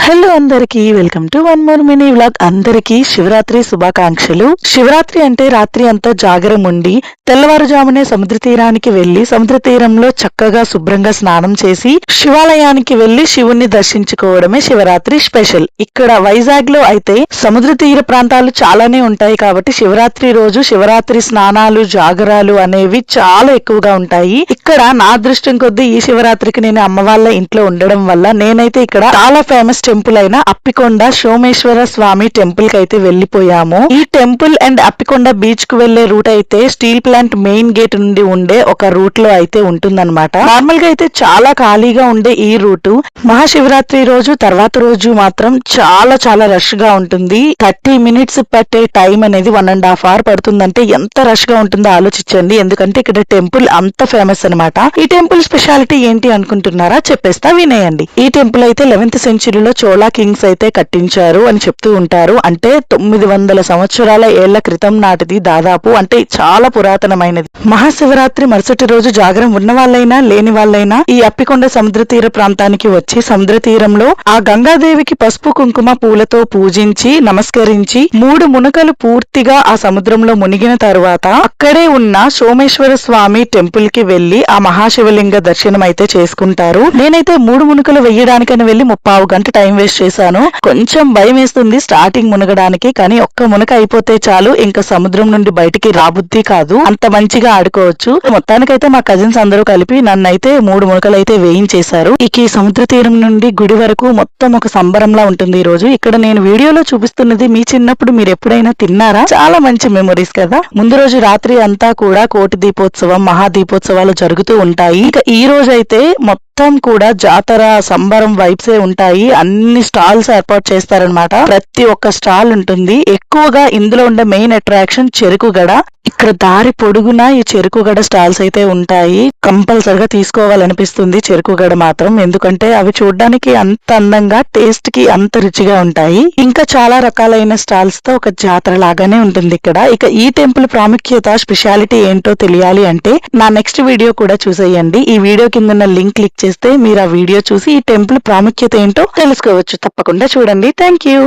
Hello అందరికి welcome to one more mini vlog. అందరికి శివరాత్రి శుభాకాంక్షలు. శివరాత్రి అంటే రాత్రి అంతా జాగరం ఉండి తెల్లవారుజామునే సముద్ర తీరానికి వెళ్లి సముద్ర తీరంలో చక్కగా శుభ్రంగా స్నానం చేసి శివాలయానికి వెళ్లి శివుణ్ణి దర్శించుకోవడమే శివరాత్రి స్పెషల్. ఇక్కడ వైజాగ్ లో అయితే సముద్ర తీర ప్రాంతాలు చాలానే ఉంటాయి కాబట్టి శివరాత్రి రోజు శివరాత్రి స్నానాలు జాగరాలు అనేవి చాలా ఎక్కువగా ఉంటాయి. ఇక్కడ నా అదృష్టం కొద్దీ ఈ శివరాత్రికి నేను అమ్మ వాళ్ళ ఇంట్లో ఉండడం వల్ల నేనైతే ఇక్కడ చాలా ఫేమస్ టెంపుల్ అయిన అప్పికొండ సోమేశ్వర స్వామి టెంపుల్ కి అయితే వెళ్లిపోయాము. ఈ టెంపుల్ అండ్ అప్పికొండ బీచ్ కు వెళ్లే రూట్ అయితే స్టీల్ ప్లాంట్ మెయిన్ గేట్ నుండి ఉండే ఒక రూట్ లో అయితే ఉంటుందన్నమాట. నార్మల్ గా అయితే చాలా ఖాళీగా ఉండే ఈ రూట్ మహాశివరాత్రి రోజు తర్వాత రోజు మాత్రం చాలా చాలా రష్ గా ఉంటుంది. 30 minutes పట్టే టైం అనేది 1.5 hours పడుతుందంటే ఎంత రష్ గా ఉంటుందో ఆలోచించండి. ఎందుకంటే ఇక్కడ టెంపుల్ అంత ఫేమస్ అన్నమాట. ఈ టెంపుల్ స్పెషాలిటీ ఏంటి అనుకుంటున్నారా? చెప్పేస్తా, వినేయండి. ఈ టెంపుల్ అయితే 11th century చోళా కింగ్స్ అయితే కట్టించారు అని చెప్తూ ఉంటారు. అంటే 900 సంవత్సరాల ఏళ్ల క్రితం నాటిది దాదాపు. అంటే చాలా పురాతనమైనది. మహాశివరాత్రి మరుసటి రోజు జాగరం ఉన్న వాళ్ళైనా లేని వాళ్ళైనా ఈ అప్పికొండ సముద్ర తీర ప్రాంతానికి వచ్చి సముద్ర తీరంలో ఆ గంగాదేవికి పసుపు కుంకుమ పూలతో పూజించి నమస్కరించి 3 మునకలు పూర్తిగా ఆ సముద్రంలో మునిగిన తరువాత అక్కడే ఉన్న సోమేశ్వర స్వామి టెంపుల్ కి వెళ్లి ఆ మహాశివలింగ దర్శనం అయితే చేసుకుంటారు. నేనైతే 3 మునకలు వెయ్యడానికని వెళ్లి 3/4 గంట టైం వేస్ట్ చేశాను. కొంచెం భయం వేస్తుంది స్టార్టింగ్ మునగడానికి, కానీ ఒక్క మునక అయిపోతే చాలు ఇంకా సముద్రం నుండి బయటికి రాబుద్ది కాదు. అంత మంచిగా ఆడుకోవచ్చు. మొత్తానికైతే మా కజిన్స్ అందరూ కలిపి నన్నైతే 3 మునకలు అయితే వేయించేశారు. ఇక ఈ సముద్ర తీరం నుండి గుడి వరకు మొత్తం ఒక సంబరంలా ఉంటుంది ఈ రోజు. ఇక్కడ నేను వీడియోలో చూపిస్తున్నది మీ చిన్నప్పుడు మీరు ఎప్పుడైనా తిన్నారా? చాలా మంచి మెమరీస్ కదా. ముందు రోజు రాత్రి అంతా కూడా కోటి దీపోత్సవం మహా దీపోత్సవాలు జరుగుతూ ఉంటాయి. ఇక ఈ రోజు అయితే మొత్తం కూడా జాతర సంబరం వైబ్సే ఉంటాయి. అన్ని స్టాల్స్ ఏర్పాటు చేస్తారనమాట. ప్రతి ఒక్క స్టాల్ ఉంటుంది. ఎక్కువగా ఇందులో ఉండే మెయిన్ అట్రాక్షన్ చెరుకుగడ. ఇక్కడ దారి పొడుగున ఈ చెరుకుగడ స్టాల్స్ అయితే ఉంటాయి. కంపల్సరిగా తీసుకోవాలనిపిస్తుంది చెరుకుగడ మాత్రం. ఎందుకంటే అవి చూడడానికి అంత అందంగా టేస్ట్ కి అంత రుచిగా ఉంటాయి. ఇంకా చాలా రకాలైన స్టాల్స్ తో ఒక జాతర లాగానే ఉంటుంది ఇక్కడ. ఇక ఈ టెంపుల్ ప్రాముఖ్యత స్పెషాలిటీ ఏంటో తెలియాలి అంటే నా నెక్స్ట్ వీడియో కూడా చూసేయండి. ఈ వీడియో కింద ఉన్న లింక్ క్లిక్ చేస్తే మీరు ఆ వీడియో చూసి ఈ టెంపుల్ ప్రాముఖ్యత ఏంటో తెలుసుకోవచ్చు. తప్పకుండా చూడండి. Thank you.